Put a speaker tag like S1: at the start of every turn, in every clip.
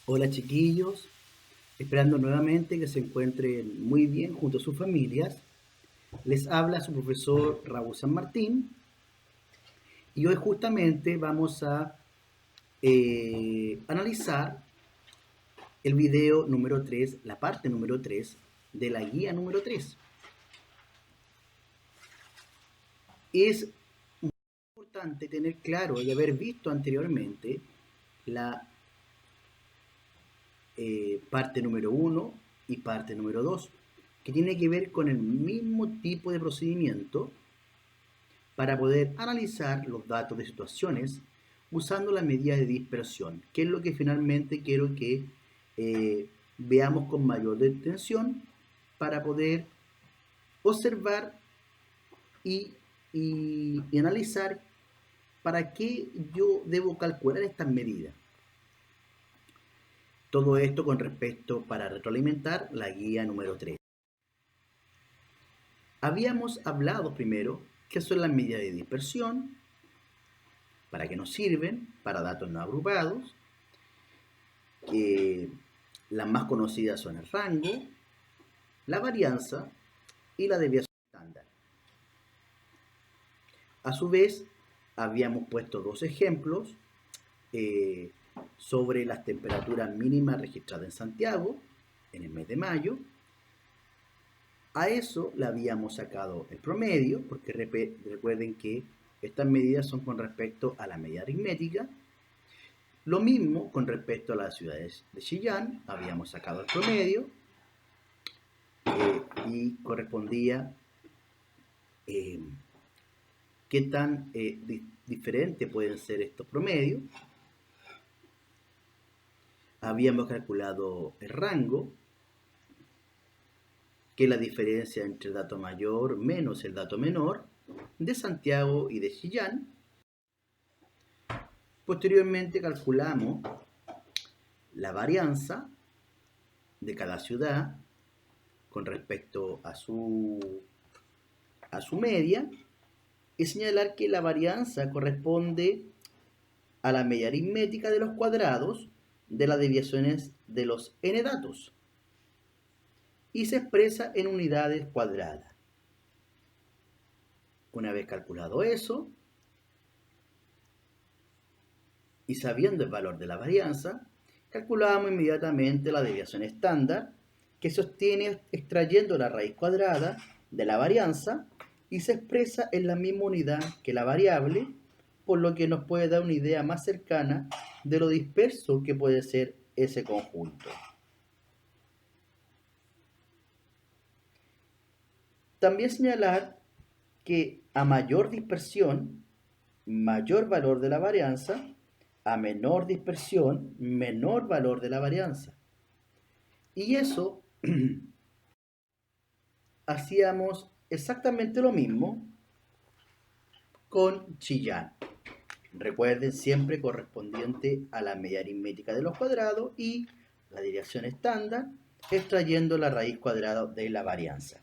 S1: Hola chiquillos, esperando nuevamente que se encuentren muy bien junto a sus familias. Les habla su profesor Raúl San Martín y hoy justamente vamos a analizar el video número 3, la parte número 3 de la guía número 3. Es importante tener claro y haber visto anteriormente la parte número 1 y parte número 2, que tiene que ver con el mismo tipo de procedimiento para poder analizar los datos de situaciones usando la medida de dispersión, que es lo que finalmente quiero que veamos con mayor detención para poder observar y, y analizar para qué yo debo calcular estas medidas. Todo esto con respecto para retroalimentar la guía número 3. Habíamos hablado primero qué son las medidas de dispersión, para qué nos sirven, para datos no agrupados, que las más conocidas son el rango, la varianza y la desviación estándar. A su vez, habíamos puesto dos ejemplos sobre las temperaturas mínimas registradas en Santiago en el mes de mayo. A eso le habíamos sacado el promedio, porque recuerden que estas medidas son con respecto a la media aritmética. Lo mismo con respecto a las ciudades de Chillán, habíamos sacado el promedio y correspondía qué tan diferentes pueden ser estos promedios. Habíamos calculado el rango, que es la diferencia entre el dato mayor menos el dato menor de Santiago y de Chillán. Posteriormente calculamos la varianza de cada ciudad con respecto a su media y señalar que la varianza corresponde a la media aritmética de los cuadrados de las desviaciones de los n datos y se expresa en unidades cuadradas. Una vez calculado eso y sabiendo el valor de la varianza, calculamos inmediatamente la desviación estándar, que se obtiene extrayendo la raíz cuadrada de la varianza y se expresa en la misma unidad que la variable, por lo que nos puede dar una idea más cercana de lo disperso que puede ser ese conjunto. También señalar que a mayor dispersión, mayor valor de la varianza, a menor dispersión, menor valor de la varianza. Y eso hacíamos exactamente lo mismo con Chillán. Recuerden, siempre correspondiente a la media aritmética de los cuadrados y la desviación estándar, extrayendo la raíz cuadrada de la varianza.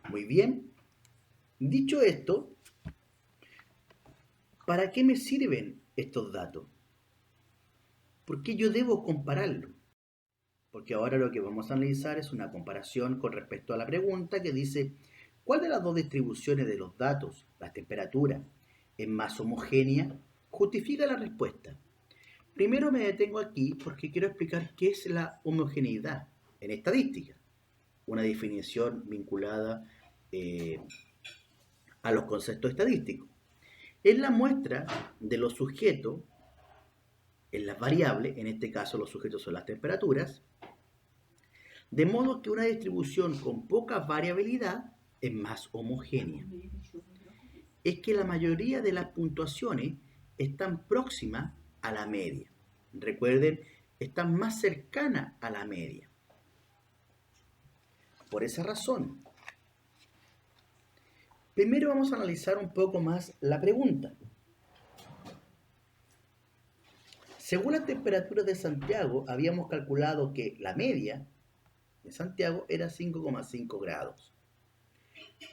S1: Muy bien. Dicho esto, ¿para qué me sirven estos datos? ¿Por qué yo debo compararlo? Porque ahora lo que vamos a analizar es una comparación con respecto a la pregunta que dice, ¿cuál de las dos distribuciones de los datos, la temperatura, es más homogénea? Justifica la respuesta. Primero me detengo aquí porque quiero explicar qué es la homogeneidad en estadística, una definición vinculada a los conceptos estadísticos. Es la muestra de los sujetos en las variables, en este caso los sujetos son las temperaturas, de modo que una distribución con poca variabilidad es más homogénea. Es que la mayoría de las puntuaciones están próximas a la media. Recuerden, están más cercanas a la media. Por esa razón, primero vamos a analizar un poco más la pregunta. Según las temperaturas de Santiago, habíamos calculado que la media de Santiago era 5,5 grados.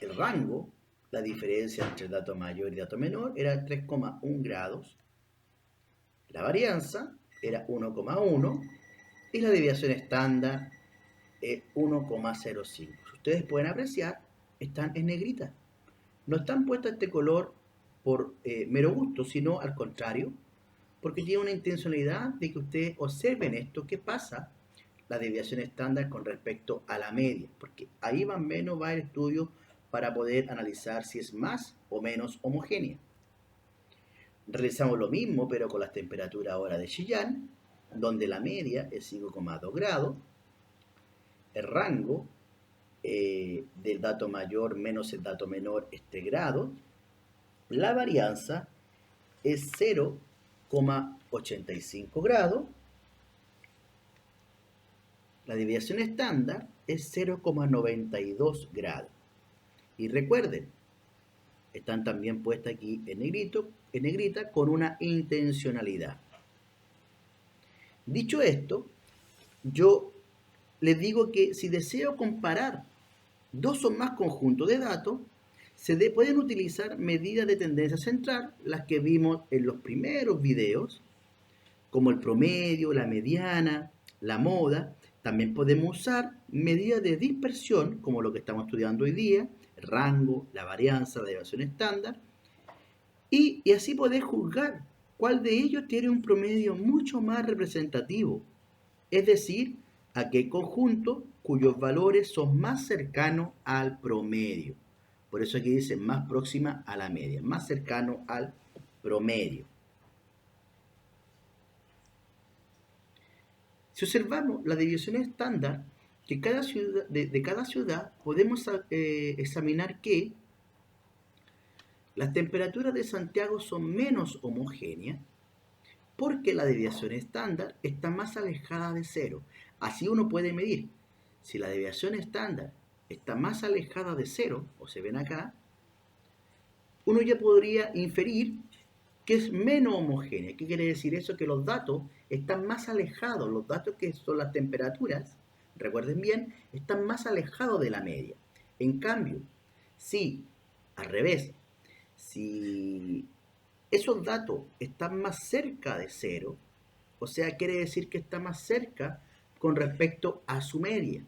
S1: El rango, la diferencia entre el dato mayor y el dato menor, era 3,1 grados. La varianza era 1,1 y la desviación estándar es 1,05. Si ustedes pueden apreciar, están en negrita. No están puestas este color por mero gusto, sino al contrario, porque tiene una intencionalidad de que ustedes observen esto, qué pasa la desviación estándar con respecto a la media, porque ahí más o menos va el estudio para poder analizar si es más o menos homogénea. Realizamos lo mismo, pero con las temperaturas ahora de Chillán, donde la media es 5,2 grados, el rango del dato mayor menos el dato menor es 3 grados, la varianza es 0,85 grados, la desviación estándar es 0,92 grados. Y recuerden, están también puestas aquí en negrita con una intencionalidad. Dicho esto, yo les digo que si deseo comparar dos o más conjuntos de datos, pueden utilizar medidas de tendencia central, las que vimos en los primeros videos, como el promedio, la mediana, la moda. También podemos usar medidas de dispersión, como lo que estamos estudiando hoy día, el rango, la varianza, la desviación estándar, y así poder juzgar cuál de ellos tiene un promedio mucho más representativo, es decir, aquel conjunto cuyos valores son más cercanos al promedio. Por eso aquí dice más próxima a la media, más cercano al promedio. Si observamos la división estándar de cada ciudad, podemos examinar que las temperaturas de Santiago son menos homogéneas porque la desviación estándar está más alejada de cero. Así uno puede medir. Si la desviación estándar está más alejada de cero, o se ven acá, uno ya podría inferir que es menos homogénea. ¿Qué quiere decir eso? Que los datos están más alejados, los datos que son las temperaturas, recuerden bien, están más alejados de la media. En cambio, si al revés, si esos datos están más cerca de cero, o sea, quiere decir que está más cerca con respecto a su media.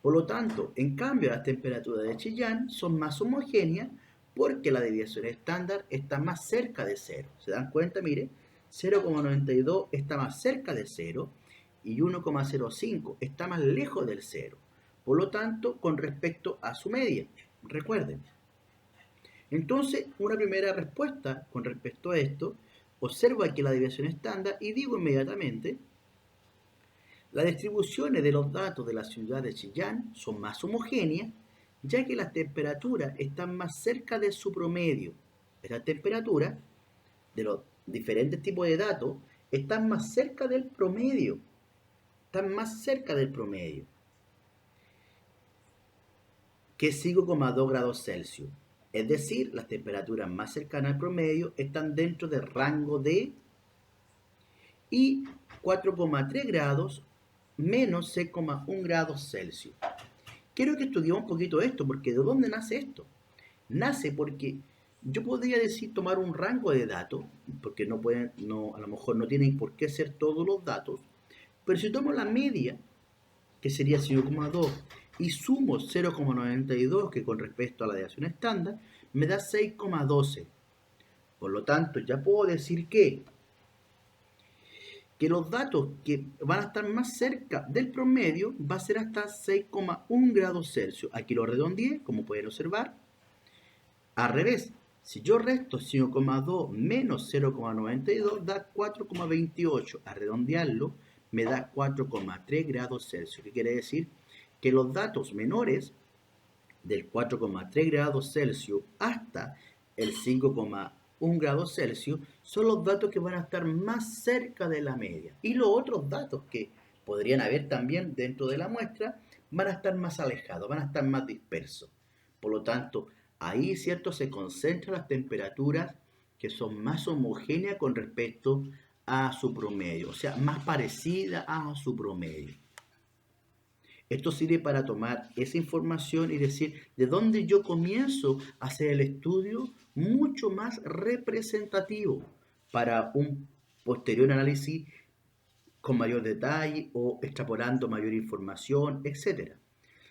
S1: Por lo tanto, en cambio, las temperaturas de Chillán son más homogéneas porque la desviación estándar está más cerca de cero. ¿Se dan cuenta? Mire, 0,92 está más cerca de cero y 1,05 está más lejos del cero. Por lo tanto, con respecto a su media. Recuerden. Entonces, una primera respuesta con respecto a esto, observo aquí la desviación estándar y digo inmediatamente, las distribuciones de los datos de la ciudad de Chillán son más homogéneas, ya que las temperaturas están más cerca de su promedio. Estas temperaturas de los diferentes tipos de datos están más cerca del promedio. Están más cerca del promedio, que es 5,2 grados Celsius. Es decir, las temperaturas más cercanas al promedio están dentro del rango de y 4,3 grados menos 6,1 grados Celsius. Quiero que estudiemos un poquito esto, porque ¿de dónde nace esto? Nace porque yo podría decir tomar un rango de datos, porque a lo mejor no tienen por qué ser todos los datos, pero si tomo la media, que sería 5,2, y sumo 0,92, que con respecto a la desviación estándar, me da 6,12. Por lo tanto, ya puedo decir que los datos que van a estar más cerca del promedio va a ser hasta 6,1 grados Celsius. Aquí lo redondeé, como pueden observar. Al revés, si yo resto 5,2 menos 0,92 da 4,28. A redondearlo me da 4,3 grados Celsius. ¿Qué quiere decir? Que los datos menores del 4,3 grados Celsius hasta el 5,1 grados Celsius son los datos que van a estar más cerca de la media. Y los otros datos que podrían haber también dentro de la muestra van a estar más alejados, van a estar más dispersos. Por lo tanto, ahí, ¿cierto?, se concentran las temperaturas que son más homogéneas con respecto a su promedio, o sea, más parecidas a su promedio. Esto sirve para tomar esa información y decir de dónde yo comienzo a hacer el estudio mucho más representativo para un posterior análisis con mayor detalle o extrapolando mayor información, etc.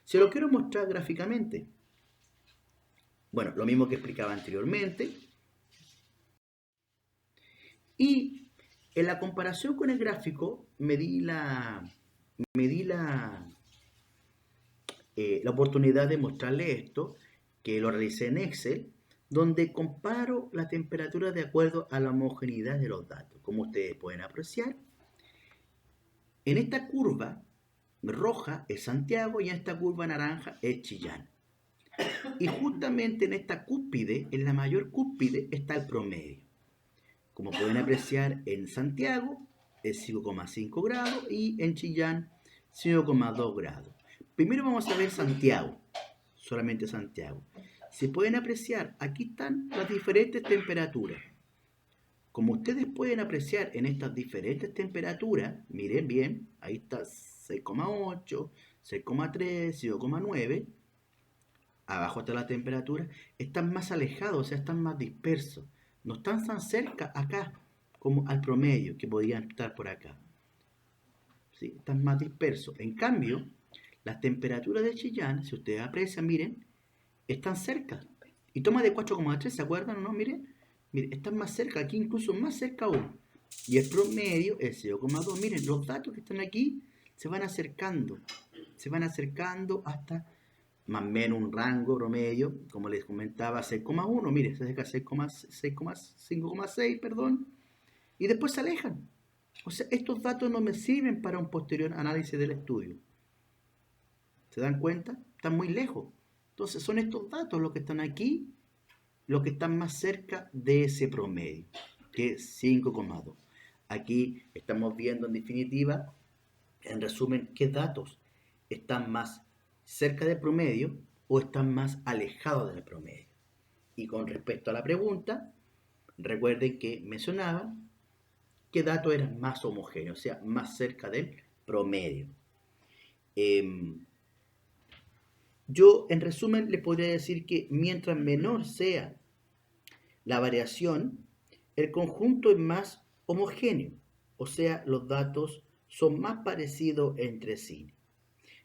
S1: Se lo quiero mostrar gráficamente. Bueno, lo mismo que explicaba anteriormente. Y en la comparación con el gráfico medí la oportunidad de mostrarle esto, que lo realicé en Excel, donde comparo la temperatura de acuerdo a la homogeneidad de los datos. Como ustedes pueden apreciar, en esta curva roja es Santiago y en esta curva naranja es Chillán. Y justamente en esta cúspide, en la mayor cúspide, está el promedio. Como pueden apreciar, en Santiago es 5,5 grados y en Chillán 5,2 grados. Primero vamos a ver Santiago, solamente Santiago. Se pueden apreciar, aquí están las diferentes temperaturas. Como ustedes pueden apreciar en estas diferentes temperaturas, miren bien, ahí está 6,8, 6,3, 5,9. Abajo está la temperatura, están más alejados, o sea, están más dispersos. No están tan cerca acá como al promedio, que podrían estar por acá. ¿Sí? Están más dispersos. En cambio, las temperaturas de Chillán, si ustedes aprecian, miren, están cerca. Y toma de 4,3, ¿se acuerdan o no? Miren, están más cerca, aquí incluso más cerca aún. Y el promedio es 0,2. Miren, los datos que están aquí se van acercando hasta más o menos un rango promedio, como les comentaba, 6,1, mire, se acerca a 5,6, perdón, y después se alejan. O sea, estos datos no me sirven para un posterior análisis del estudio. ¿Se dan cuenta? Están muy lejos. Entonces son estos datos los que están aquí, los que están más cerca de ese promedio, que es 5,2. Aquí estamos viendo en definitiva, en resumen, qué datos están más cerca del promedio o están más alejados del promedio. Y con respecto a la pregunta, recuerden que mencionaba qué datos eran más homogéneos, o sea, más cerca del promedio. Yo, en resumen, les podría decir que mientras menor sea la variación, el conjunto es más homogéneo, o sea, los datos son más parecidos entre sí.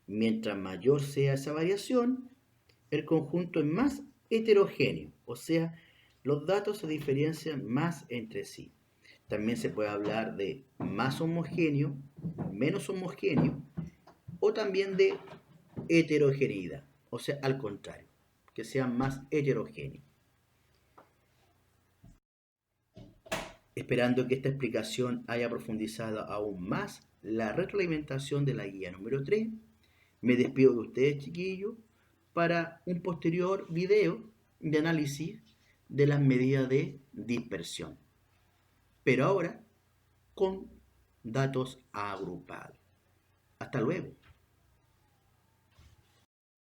S1: Mientras mayor sea esa variación, el conjunto es más heterogéneo, o sea, los datos se diferencian más entre sí. También se puede hablar de más homogéneo, menos homogéneo, o también de heterogeneidad, o sea, al contrario, que sean más heterogéneos. Esperando que esta explicación haya profundizado aún más la retroalimentación de la guía número 3, me despido de ustedes, chiquillos, para un posterior video de análisis de las medidas de dispersión, pero ahora con datos agrupados. Hasta luego.